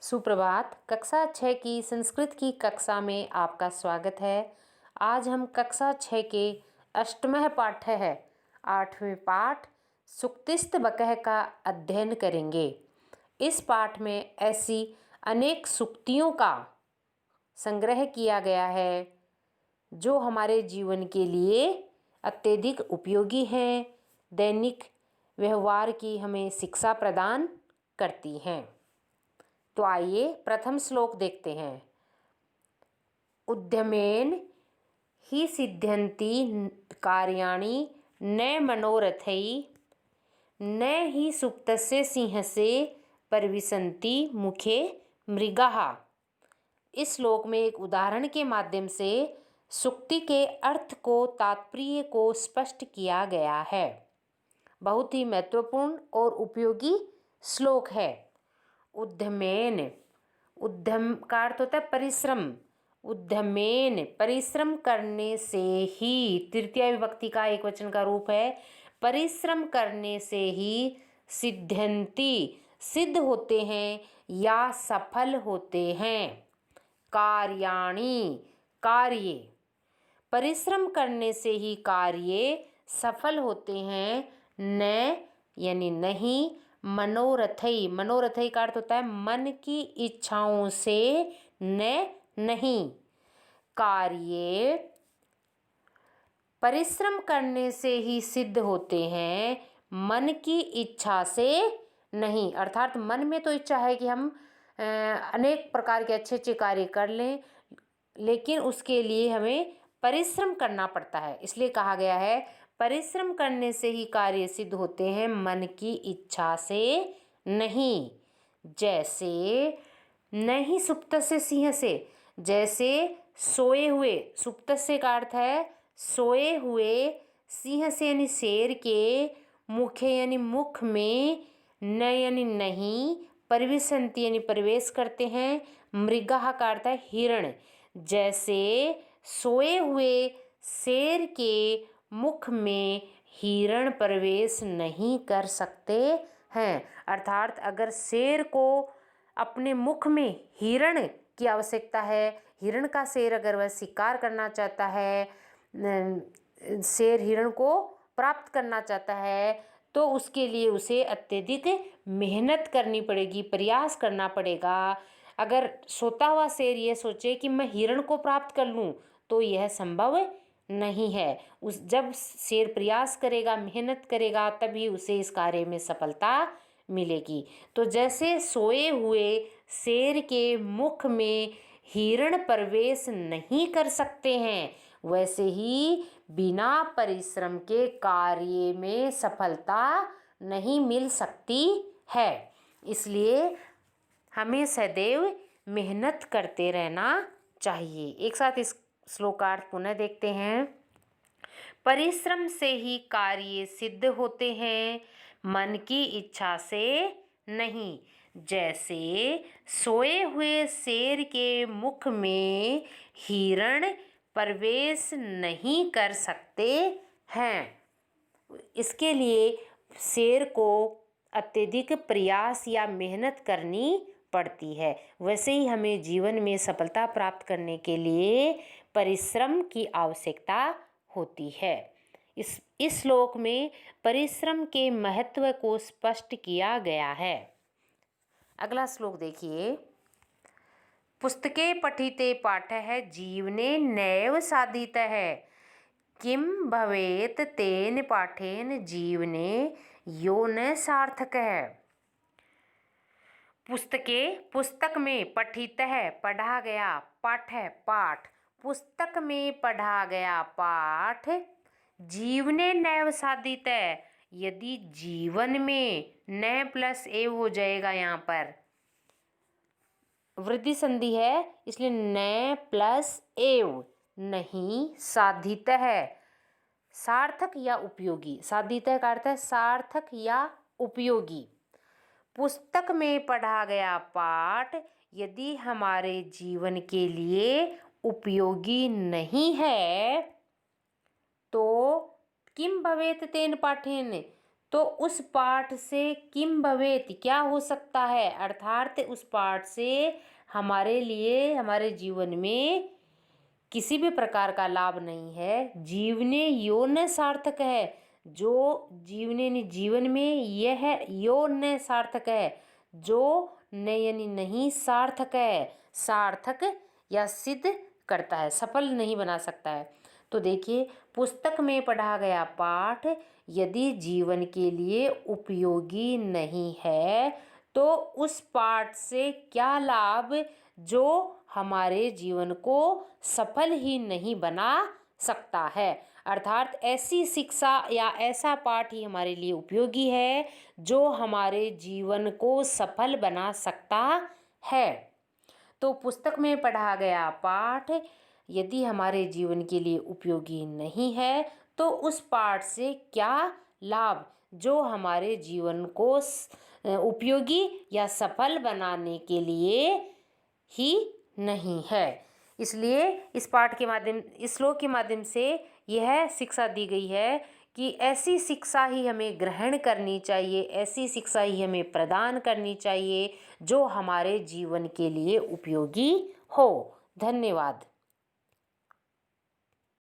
सुप्रभात। कक्षा 6 की संस्कृत की कक्षा में आपका स्वागत है। आज हम कक्षा 6 के अष्टमः पाठ है 8वें पाठ सुक्तिस्त बकह का अध्ययन करेंगे। इस पाठ में ऐसी अनेक सुक्तियों का संग्रह किया गया है जो हमारे जीवन के लिए अत्यधिक उपयोगी हैं, दैनिक व्यवहार की हमें शिक्षा प्रदान करती हैं। तो आइए प्रथम श्लोक देखते हैं। उद्यमेन ही सिद्ध्यन्ति कार्याणि न मनोरथै न ही सुप्तस्य सिंहसे परिविशन्ति मुखे मृगाः। इस श्लोक में एक उदाहरण के माध्यम से सुक्ति के अर्थ को तात्पर्य को स्पष्ट किया गया है। बहुत ही महत्वपूर्ण और उपयोगी श्लोक है। उद्यमेन, उद्यम का अर्थ होता है परिश्रम। उद्यमेन परिश्रम करने से ही, तृतीया विभक्ति का एक वचन का रूप है। परिश्रम करने से ही सिद्ध्यन्ति सिद्ध होते हैं या सफल होते हैं। कार्याणि कार्य, परिश्रम करने से ही कार्य सफल होते हैं। न यानी नहीं, मनोरथई, मनोरथई का अर्थ होता है मन की इच्छाओं से, न नहीं। कार्य परिश्रम करने से ही सिद्ध होते हैं, मन की इच्छा से नहीं। अर्थात मन में तो इच्छा है कि हम अनेक प्रकार के अच्छे अच्छे कार्य कर लें, लेकिन उसके लिए हमें परिश्रम करना पड़ता है। इसलिए कहा गया है परिश्रम करने से ही कार्य सिद्ध होते हैं, मन की इच्छा से नहीं। जैसे नहीं सुप्त से सिंह से, जैसे सोए हुए, सुप्त से का अर्थ है सोए हुए, सिंह से यानी शेर के, मुखे यानी मुख में, न यानी नहीं, परिविशन्ति यानी प्रवेश करते हैं, मृगाः का अर्थ है हिरण। जैसे सोए हुए शेर के मुख में हिरण प्रवेश नहीं कर सकते हैं। अर्थात अगर शेर को अपने मुख में हिरण की आवश्यकता है, हिरण का शेर अगर वह शिकार करना चाहता है, शेर हिरण को प्राप्त करना चाहता है, तो उसके लिए उसे अत्यधिक मेहनत करनी पड़ेगी, प्रयास करना पड़ेगा। अगर सोता हुआ शेर ये सोचे कि मैं हिरण को प्राप्त कर लूँ, तो यह संभव नहीं है। जब शेर प्रयास करेगा, मेहनत करेगा, तभी उसे इस कार्य में सफलता मिलेगी। तो जैसे सोए हुए शेर के मुख में हिरण प्रवेश नहीं कर सकते हैं, वैसे ही बिना परिश्रम के कार्य में सफलता नहीं मिल सकती है। इसलिए हमें सदैव मेहनत करते रहना चाहिए। एक साथ इस श्लोकार्थ पुनः देखते हैं। परिश्रम से ही कार्य सिद्ध होते हैं, मन की इच्छा से नहीं। जैसे सोए हुए शेर के मुख में हिरण प्रवेश नहीं कर सकते हैं, इसके लिए शेर को अत्यधिक प्रयास या मेहनत करनी पड़ती है। वैसे ही हमें जीवन में सफलता प्राप्त करने के लिए परिश्रम की आवश्यकता होती है। इस श्लोक में परिश्रम के महत्व को स्पष्ट किया गया है। अगला श्लोक देखिए। पुस्तके पठिते पाठः जीवने नैव साधितः किम भवेत तेन पाठेन जीवने यो न सार्थकः। पुस्तके, पुस्तक में, पठितः पढ़ा गया, पाठ है पाठ, पुस्तक में पढ़ा गया पाठ, जीवने नैव साधितः, यदि जीवन में, न प्लस एव हो जाएगा, यहाँ पर वृद्धि संधि है, इसलिए न प्लस एव, नहीं साधितः, सार्थक या उपयोगी। साधितः का अर्थ है सार्थक या उपयोगी। पुस्तक में पढ़ा गया पाठ यदि हमारे जीवन के लिए उपयोगी नहीं है, तो किम भवेत तेन पाठेन, तो उस पाठ से किम भवेत क्या हो सकता है, अर्थात उस पाठ से हमारे लिए हमारे जीवन में किसी भी प्रकार का लाभ नहीं है। जीवने यो न सार्थक है, जो जीवने यानी जीवन में यह यो न सार्थक है, जो न यानी नहीं सार्थक है, सार्थक या सिद्ध करता है, सफल नहीं बना सकता है। तो देखिए, पुस्तक में पढ़ा गया पाठ यदि जीवन के लिए उपयोगी नहीं है तो उस पाठ से क्या लाभ जो हमारे जीवन को सफल ही नहीं बना सकता है। अर्थात ऐसी शिक्षा या ऐसा पाठ ही हमारे लिए उपयोगी है जो हमारे जीवन को सफल बना सकता है। तो पुस्तक में पढ़ा गया पाठ यदि हमारे जीवन के लिए उपयोगी नहीं है तो उस पाठ से क्या लाभ जो हमारे जीवन को उपयोगी या सफल बनाने के लिए ही नहीं है। इसलिए इस पाठ के माध्यम इस श्लोक के माध्यम से यह शिक्षा दी गई है कि ऐसी शिक्षा ही हमें ग्रहण करनी चाहिए, ऐसी शिक्षा ही हमें प्रदान करनी चाहिए जो हमारे जीवन के लिए उपयोगी हो। धन्यवाद।